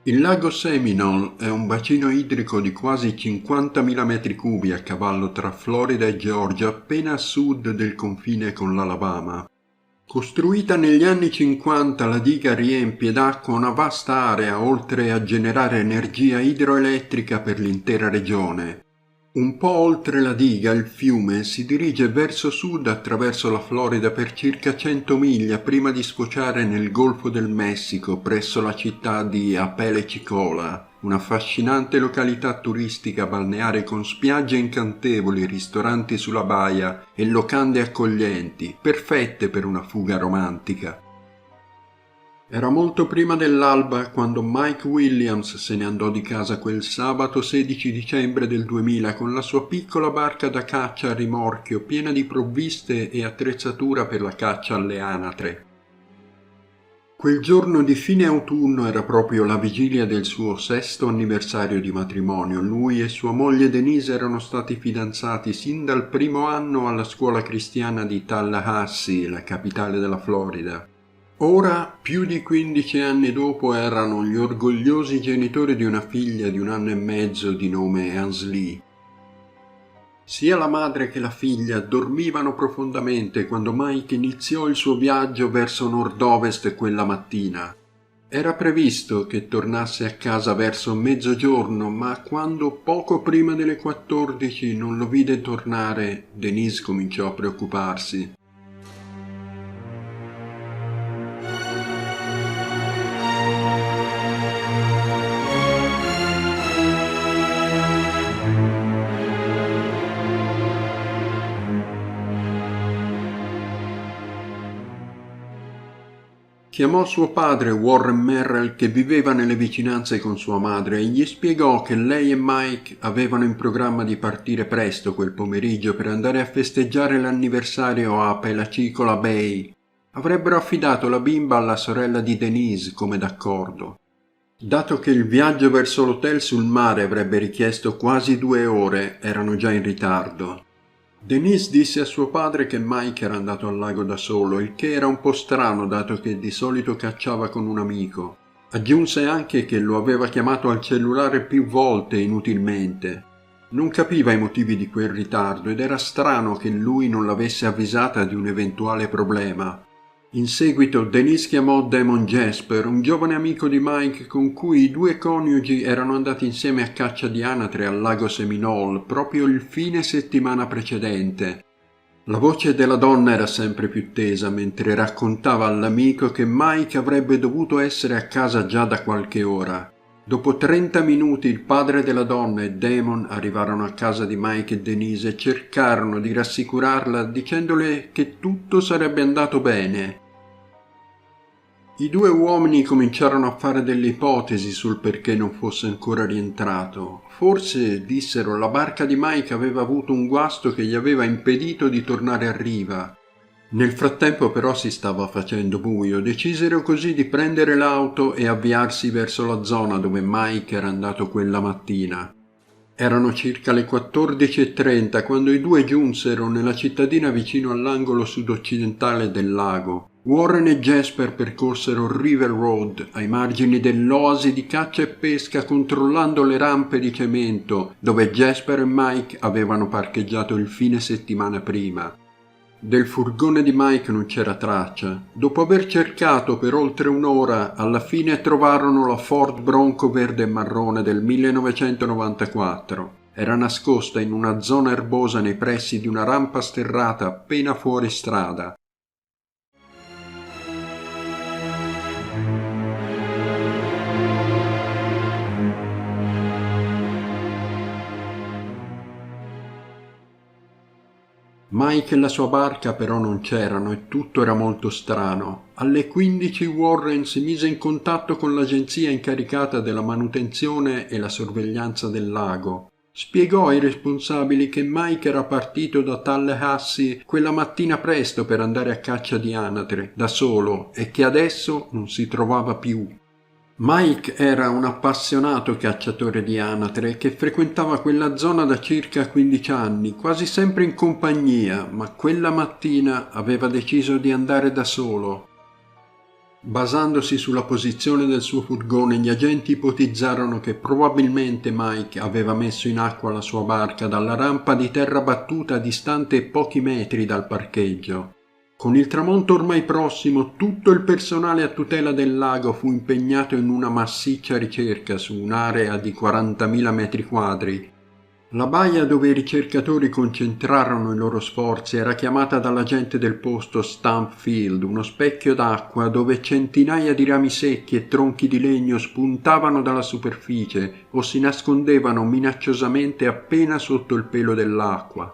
Il lago Seminole è un bacino idrico di quasi 50.000 metri cubi a cavallo tra Florida e Georgia, appena a sud del confine con l'Alabama. Costruita negli anni 50, la diga riempie d'acqua una vasta area oltre a generare energia idroelettrica per l'intera regione. Un po' oltre la diga, il fiume si dirige verso sud attraverso la Florida per circa 100 miglia prima di sfociare nel Golfo del Messico presso la città di Apalachicola, un'affascinante località turistica balneare con spiagge incantevoli, ristoranti sulla baia e locande accoglienti, perfette per una fuga romantica. Era molto prima dell'alba quando Mike Williams se ne andò di casa quel sabato 16 dicembre del 2000 con la sua piccola barca da caccia a rimorchio piena di provviste e attrezzatura per la caccia alle anatre. Quel giorno di fine autunno era proprio la vigilia del suo 6° anniversario di matrimonio. Lui e sua moglie Denise erano stati fidanzati sin dal primo anno alla scuola cristiana di Tallahassee, la capitale della Florida. Ora, più di 15 anni dopo, erano gli orgogliosi genitori di una figlia di 1 anno e mezzo di nome Ansley. Sia la madre che la figlia dormivano profondamente quando Mike iniziò il suo viaggio verso nord-ovest quella mattina. Era previsto che tornasse a casa verso mezzogiorno, ma quando poco prima delle 14 non lo vide tornare, Denise cominciò a preoccuparsi. Chiamò suo padre Warren Merrill che viveva nelle vicinanze con sua madre e gli spiegò che lei e Mike avevano in programma di partire presto quel pomeriggio per andare a festeggiare l'anniversario a Pelacicola Bay. Avrebbero affidato la bimba alla sorella di Denise come d'accordo. Dato che il viaggio verso l'hotel sul mare avrebbe richiesto quasi 2 ore, erano già in ritardo. Denise disse a suo padre che Mike era andato al lago da solo, il che era un po' strano dato che di solito cacciava con un amico. Aggiunse anche che lo aveva chiamato al cellulare più volte inutilmente. Non capiva i motivi di quel ritardo ed era strano che lui non l'avesse avvisata di un eventuale problema. In seguito Denise chiamò Damon Jasper, un giovane amico di Mike con cui i due coniugi erano andati insieme a caccia di anatre al lago Seminole proprio il fine settimana precedente. La voce della donna era sempre più tesa mentre raccontava all'amico che Mike avrebbe dovuto essere a casa già da qualche ora. Dopo 30 minuti il padre della donna e Damon arrivarono a casa di Mike e Denise e cercarono di rassicurarla dicendole che tutto sarebbe andato bene. I due uomini cominciarono a fare delle ipotesi sul perché non fosse ancora rientrato. Forse, dissero, la barca di Mike aveva avuto un guasto che gli aveva impedito di tornare a riva. Nel frattempo però si stava facendo buio, decisero così di prendere l'auto e avviarsi verso la zona dove Mike era andato quella mattina. Erano circa le 14:30 quando i due giunsero nella cittadina vicino all'angolo sud-occidentale del lago. Warren e Jasper percorsero River Road ai margini dell'oasi di caccia e pesca controllando le rampe di cemento dove Jasper e Mike avevano parcheggiato il fine settimana prima. Del furgone di Mike non c'era traccia. Dopo aver cercato per oltre un'ora, alla fine trovarono la Ford Bronco verde e marrone del 1994. Era nascosta in una zona erbosa nei pressi di una rampa sterrata appena fuori strada. Mike e la sua barca però non c'erano e tutto era molto strano. Alle 15 Warren si mise in contatto con l'agenzia incaricata della manutenzione e la sorveglianza del lago. Spiegò ai responsabili che Mike era partito da Tallahassee quella mattina presto per andare a caccia di anatre, da solo, e che adesso non si trovava più. Mike era un appassionato cacciatore di anatre che frequentava quella zona da circa 15 anni, quasi sempre in compagnia, ma quella mattina aveva deciso di andare da solo. Basandosi sulla posizione del suo furgone, gli agenti ipotizzarono che probabilmente Mike aveva messo in acqua la sua barca dalla rampa di terra battuta distante pochi metri dal parcheggio. Con il tramonto ormai prossimo, tutto il personale a tutela del lago fu impegnato in una massiccia ricerca su un'area di 40.000 metri quadri. La baia dove i ricercatori concentrarono i loro sforzi era chiamata dalla gente del posto Stump Field, uno specchio d'acqua dove centinaia di rami secchi e tronchi di legno spuntavano dalla superficie o si nascondevano minacciosamente appena sotto il pelo dell'acqua.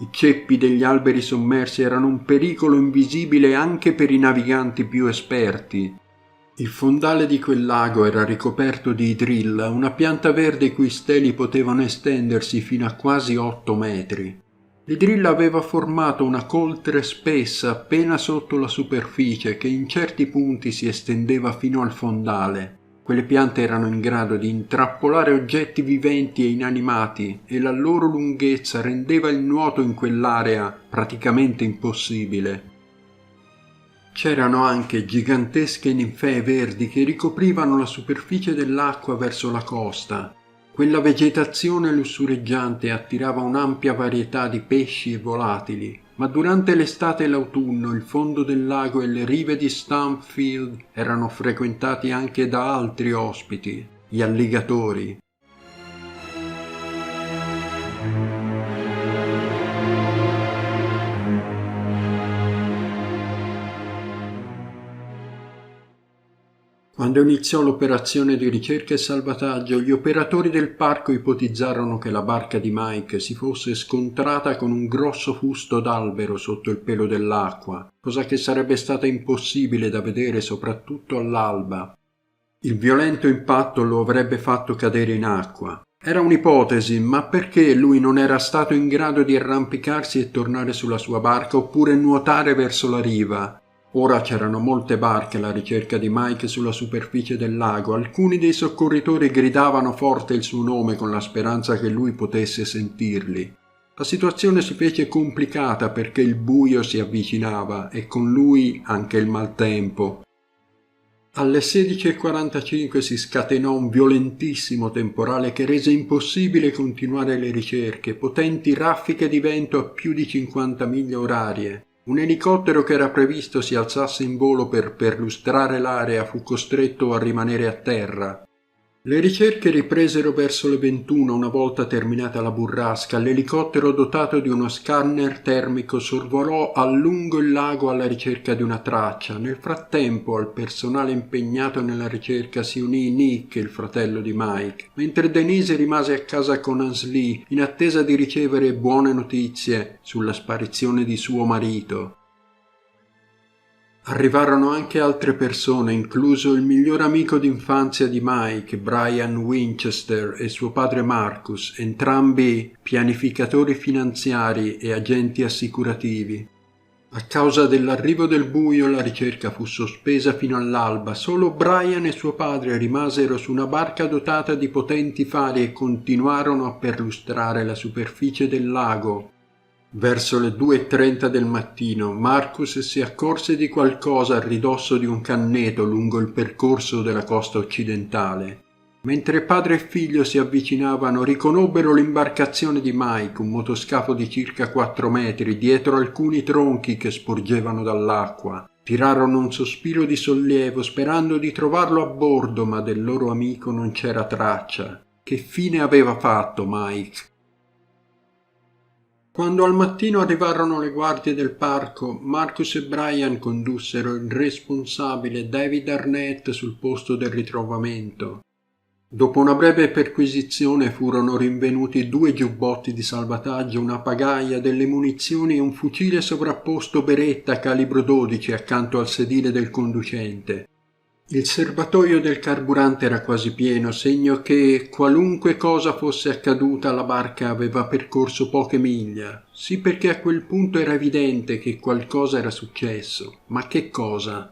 I ceppi degli alberi sommersi erano un pericolo invisibile anche per i naviganti più esperti. Il fondale di quel lago era ricoperto di idrilla, una pianta verde i cui steli potevano estendersi fino a quasi 8 metri. L'idrilla aveva formato una coltre spessa appena sotto la superficie che in certi punti si estendeva fino al fondale. Quelle piante erano in grado di intrappolare oggetti viventi e inanimati e la loro lunghezza rendeva il nuoto in quell'area praticamente impossibile. C'erano anche gigantesche ninfee verdi che ricoprivano la superficie dell'acqua verso la costa. Quella vegetazione lussureggiante attirava un'ampia varietà di pesci e volatili, ma durante l'estate e l'autunno il fondo del lago e le rive di Stump Field erano frequentati anche da altri ospiti, gli alligatori. Quando iniziò l'operazione di ricerca e salvataggio, gli operatori del parco ipotizzarono che la barca di Mike si fosse scontrata con un grosso fusto d'albero sotto il pelo dell'acqua, cosa che sarebbe stata impossibile da vedere soprattutto all'alba. Il violento impatto lo avrebbe fatto cadere in acqua. Era un'ipotesi, ma perché lui non era stato in grado di arrampicarsi e tornare sulla sua barca oppure nuotare verso la riva? Ora c'erano molte barche alla ricerca di Mike sulla superficie del lago. Alcuni dei soccorritori gridavano forte il suo nome con la speranza che lui potesse sentirli. La situazione si fece complicata perché il buio si avvicinava e con lui anche il maltempo. Alle 16:45 si scatenò un violentissimo temporale che rese impossibile continuare le ricerche, potenti raffiche di vento a più di 50 miglia orarie. Un elicottero che era previsto si alzasse in volo per perlustrare l'area fu costretto a rimanere a terra. Le ricerche ripresero verso le 21 una volta terminata la burrasca. L'elicottero dotato di uno scanner termico sorvolò a lungo il lago alla ricerca di una traccia. Nel frattempo al personale impegnato nella ricerca si unì Nick, il fratello di Mike, mentre Denise rimase a casa con Ansley in attesa di ricevere buone notizie sulla sparizione di suo marito. Arrivarono anche altre persone, incluso il miglior amico d'infanzia di Mike, Brian Winchester, e suo padre Marcus, entrambi pianificatori finanziari e agenti assicurativi. A causa dell'arrivo del buio la ricerca fu sospesa fino all'alba. Solo Brian e suo padre rimasero su una barca dotata di potenti fari e continuarono a perlustrare la superficie del lago. Verso le 2:30 del mattino Marcus si accorse di qualcosa a ridosso di un canneto lungo il percorso della costa occidentale. Mentre padre e figlio si avvicinavano riconobbero l'imbarcazione di Mike, un motoscafo di circa 4 metri, dietro alcuni tronchi che sporgevano dall'acqua. Tirarono un sospiro di sollievo sperando di trovarlo a bordo, ma del loro amico non c'era traccia. Che fine aveva fatto Mike? Quando al mattino arrivarono le guardie del parco, Marcus e Brian condussero il responsabile David Arnett sul posto del ritrovamento. Dopo una breve perquisizione furono rinvenuti 2 giubbotti di salvataggio, una pagaia, delle munizioni e un fucile sovrapposto Beretta calibro 12 accanto al sedile del conducente. Il serbatoio del carburante era quasi pieno, segno che qualunque cosa fosse accaduta la barca aveva percorso poche miglia. Sì, perché a quel punto era evidente che qualcosa era successo. Ma che cosa?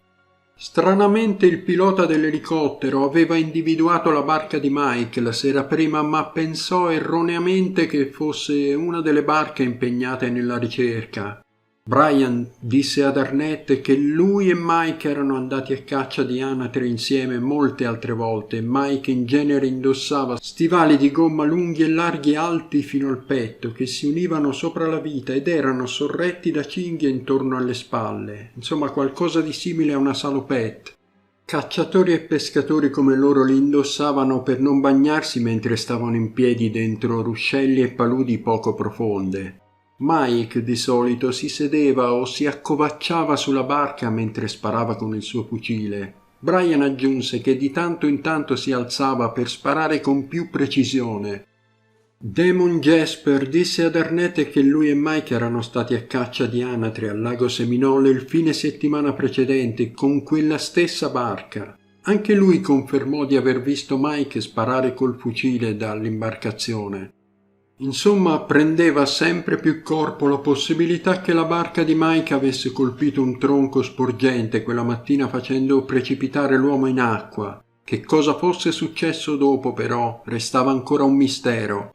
Stranamente il pilota dell'elicottero aveva individuato la barca di Mike la sera prima, ma pensò erroneamente che fosse una delle barche impegnate nella ricerca. Brian disse ad Arnett che lui e Mike erano andati a caccia di anatre insieme molte altre volte. Mike in genere indossava stivali di gomma lunghi e larghi alti fino al petto che si univano sopra la vita ed erano sorretti da cinghie intorno alle spalle, insomma qualcosa di simile a una salopette. Cacciatori e pescatori come loro li indossavano per non bagnarsi mentre stavano in piedi dentro ruscelli e paludi poco profonde. Mike di solito si sedeva o si accovacciava sulla barca mentre sparava con il suo fucile. Brian aggiunse che di tanto in tanto si alzava per sparare con più precisione. Damon Jasper disse ad Arnett che lui e Mike erano stati a caccia di anatre al lago Seminole il fine settimana precedente con quella stessa barca. Anche lui confermò di aver visto Mike sparare col fucile dall'imbarcazione. Insomma, prendeva sempre più corpo la possibilità che la barca di Mike avesse colpito un tronco sporgente quella mattina facendo precipitare l'uomo in acqua. Che cosa fosse successo dopo, però, restava ancora un mistero.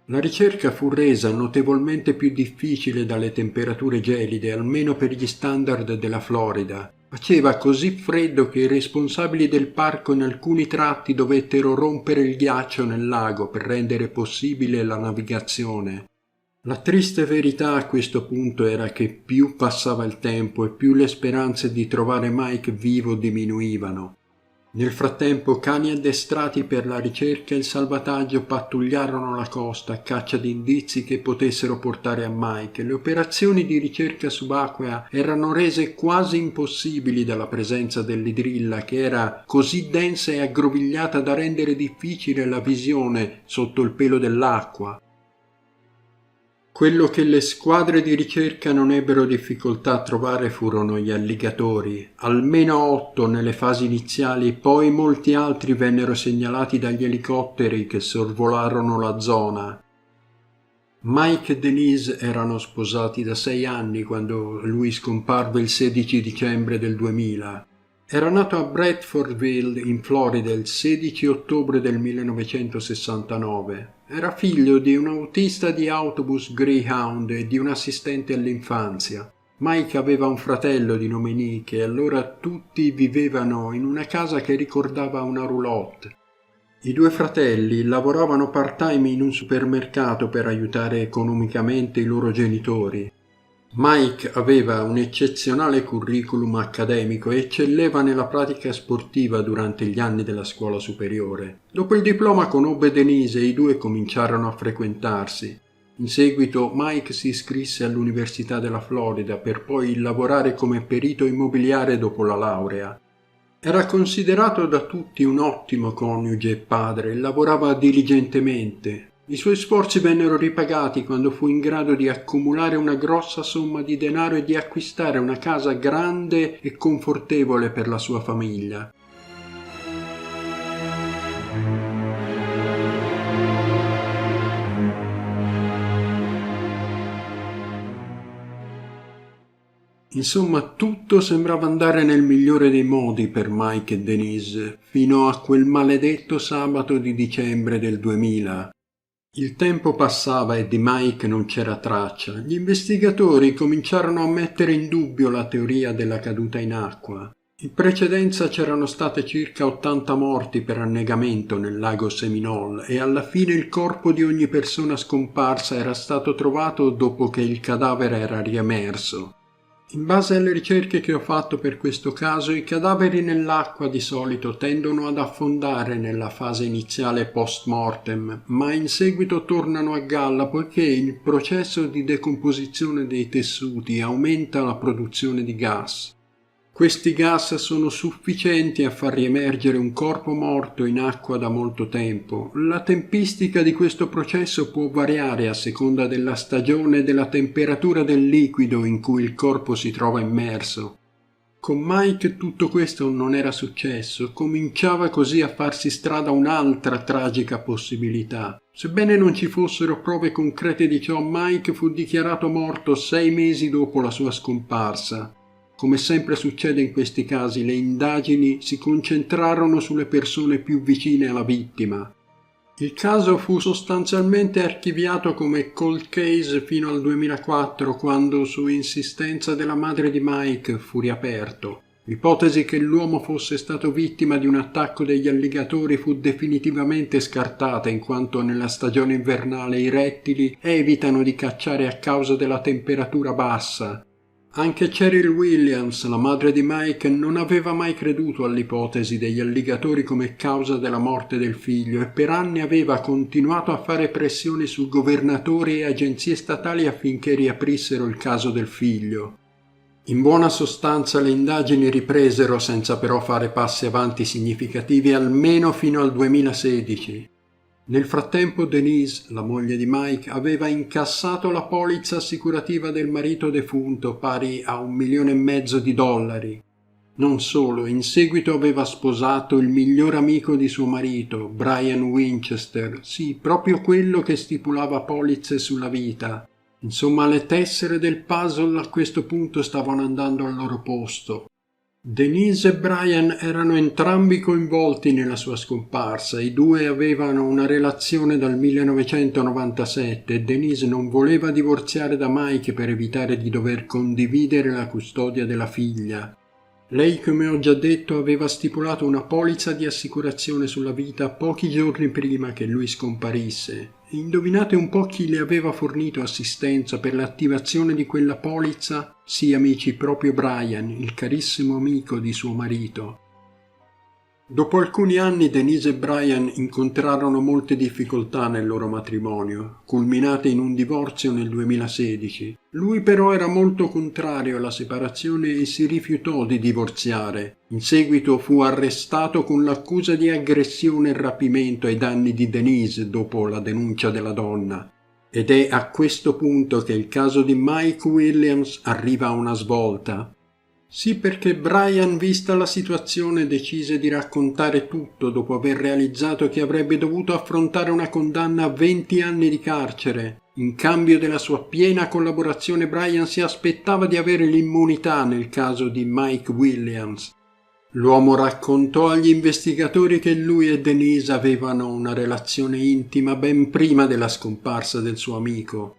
La ricerca fu resa notevolmente più difficile dalle temperature gelide, almeno per gli standard della Florida. Faceva così freddo che i responsabili del parco in alcuni tratti dovettero rompere il ghiaccio nel lago per rendere possibile la navigazione. La triste verità a questo punto era che più passava il tempo e più le speranze di trovare Mike vivo diminuivano. Nel frattempo cani addestrati per la ricerca e il salvataggio pattugliarono la costa a caccia di indizi che potessero portare a Mike. Le operazioni di ricerca subacquea erano rese quasi impossibili dalla presenza dell'idrilla, che era così densa e aggrovigliata da rendere difficile la visione sotto il pelo dell'acqua. Quello che le squadre di ricerca non ebbero difficoltà a trovare furono gli alligatori, almeno 8 nelle fasi iniziali, poi molti altri vennero segnalati dagli elicotteri che sorvolarono la zona. Mike e Denise erano sposati da 6 anni quando lui scomparve il 16 dicembre del 2000. Era nato a Bradfordville, in Florida, il 16 ottobre del 1969. Era figlio di un autista di autobus Greyhound e di un assistente all'infanzia. Mike aveva un fratello di nome Nick e allora tutti vivevano in una casa che ricordava una roulotte. I 2 fratelli lavoravano part-time in un supermercato per aiutare economicamente i loro genitori. Mike aveva un eccezionale curriculum accademico e eccelleva nella pratica sportiva durante gli anni della scuola superiore. Dopo il diploma conobbe Denise e i due cominciarono a frequentarsi. In seguito Mike si iscrisse all'Università della Florida per poi lavorare come perito immobiliare dopo la laurea. Era considerato da tutti un ottimo coniuge e padre e lavorava diligentemente. I suoi sforzi vennero ripagati quando fu in grado di accumulare una grossa somma di denaro e di acquistare una casa grande e confortevole per la sua famiglia. Insomma, tutto sembrava andare nel migliore dei modi per Mike e Denise, fino a quel maledetto sabato di dicembre del 2000. Il tempo passava e di Mike non c'era traccia. Gli investigatori cominciarono a mettere in dubbio la teoria della caduta in acqua. In precedenza c'erano state circa 80 morti per annegamento nel lago Seminole e alla fine il corpo di ogni persona scomparsa era stato trovato dopo che il cadavere era riemerso. In base alle ricerche che ho fatto per questo caso, i cadaveri nell'acqua di solito tendono ad affondare nella fase iniziale post-mortem, ma in seguito tornano a galla poiché il processo di decomposizione dei tessuti aumenta la produzione di gas. Questi gas sono sufficienti a far riemergere un corpo morto in acqua da molto tempo. La tempistica di questo processo può variare a seconda della stagione e della temperatura del liquido in cui il corpo si trova immerso. Con Mike tutto questo non era successo, cominciava così a farsi strada un'altra tragica possibilità. Sebbene non ci fossero prove concrete di ciò, Mike fu dichiarato morto 6 mesi dopo la sua scomparsa. Come sempre succede in questi casi, le indagini si concentrarono sulle persone più vicine alla vittima. Il caso fu sostanzialmente archiviato come cold case fino al 2004, quando, su insistenza della madre di Mike, fu riaperto. L'ipotesi che l'uomo fosse stato vittima di un attacco degli alligatori fu definitivamente scartata, in quanto nella stagione invernale i rettili evitano di cacciare a causa della temperatura bassa. Anche Cheryl Williams, la madre di Mike, non aveva mai creduto all'ipotesi degli alligatori come causa della morte del figlio e per anni aveva continuato a fare pressioni su governatori e agenzie statali affinché riaprissero il caso del figlio. In buona sostanza le indagini ripresero senza però fare passi avanti significativi almeno fino al 2016. Nel frattempo Denise, la moglie di Mike, aveva incassato la polizza assicurativa del marito defunto pari a $1,5 milioni. Non solo, in seguito aveva sposato il miglior amico di suo marito, Brian Winchester, sì, proprio quello che stipulava polizze sulla vita. Insomma, le tessere del puzzle a questo punto stavano andando al loro posto. Denise e Brian erano entrambi coinvolti nella sua scomparsa. I due avevano una relazione dal 1997 e Denise non voleva divorziare da Mike per evitare di dover condividere la custodia della figlia. Lei, come ho già detto, aveva stipulato una polizza di assicurazione sulla vita pochi giorni prima che lui scomparisse. E indovinate un po' chi le aveva fornito assistenza per l'attivazione di quella polizza? Sì, amici, proprio Brian, il carissimo amico di suo marito. Dopo alcuni anni Denise e Brian incontrarono molte difficoltà nel loro matrimonio, culminate in un divorzio nel 2016. Lui però era molto contrario alla separazione e si rifiutò di divorziare. In seguito fu arrestato con l'accusa di aggressione e rapimento ai danni di Denise dopo la denuncia della donna. Ed è a questo punto che il caso di Mike Williams arriva a una svolta. Sì, perché Brian, vista la situazione, decise di raccontare tutto dopo aver realizzato che avrebbe dovuto affrontare una condanna a 20 anni di carcere. In cambio della sua piena collaborazione, Brian si aspettava di avere l'immunità nel caso di Mike Williams. L'uomo raccontò agli investigatori che lui e Denise avevano una relazione intima ben prima della scomparsa del suo amico.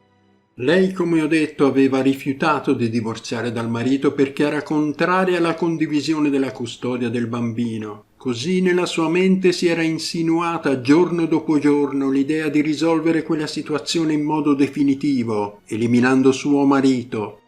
Lei, come ho detto, aveva rifiutato di divorziare dal marito perché era contraria alla condivisione della custodia del bambino. Così nella sua mente si era insinuata giorno dopo giorno l'idea di risolvere quella situazione in modo definitivo, eliminando suo marito.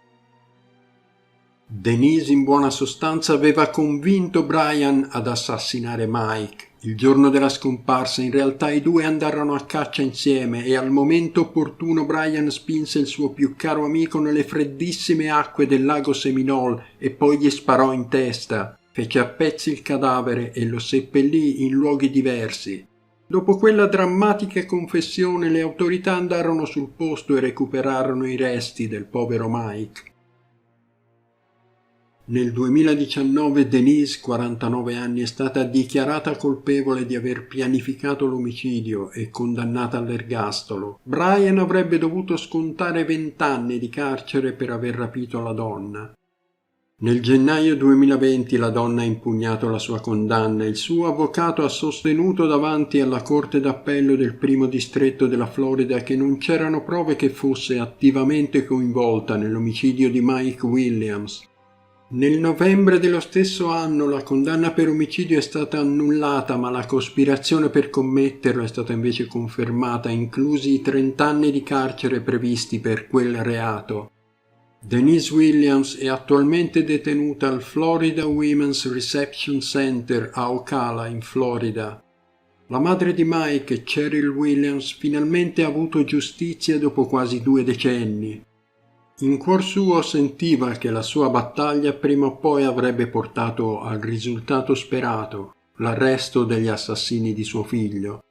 Denise, in buona sostanza, aveva convinto Brian ad assassinare Mike. Il giorno della scomparsa in realtà i due andarono a caccia insieme e al momento opportuno Brian spinse il suo più caro amico nelle freddissime acque del lago Seminole e poi gli sparò in testa. Fece a pezzi il cadavere e lo seppellì in luoghi diversi. Dopo quella drammatica confessione le autorità andarono sul posto e recuperarono i resti del povero Mike. Nel 2019 Denise, 49 anni, è stata dichiarata colpevole di aver pianificato l'omicidio e condannata all'ergastolo. Brian avrebbe dovuto scontare 20 anni di carcere per aver rapito la donna. Nel gennaio 2020 la donna ha impugnato la sua condanna. Il suo avvocato ha sostenuto davanti alla Corte d'Appello del primo distretto della Florida che non c'erano prove che fosse attivamente coinvolta nell'omicidio di Mike Williams. Nel novembre dello stesso anno la condanna per omicidio è stata annullata, ma la cospirazione per commetterlo è stata invece confermata, inclusi i 30 anni di carcere previsti per quel reato. Denise Williams è attualmente detenuta al Florida Women's Reception Center a Ocala, in Florida. La madre di Mike, Cheryl Williams, finalmente ha avuto giustizia dopo quasi 2 decenni. In cuor suo sentiva che la sua battaglia prima o poi avrebbe portato al risultato sperato, l'arresto degli assassini di suo figlio.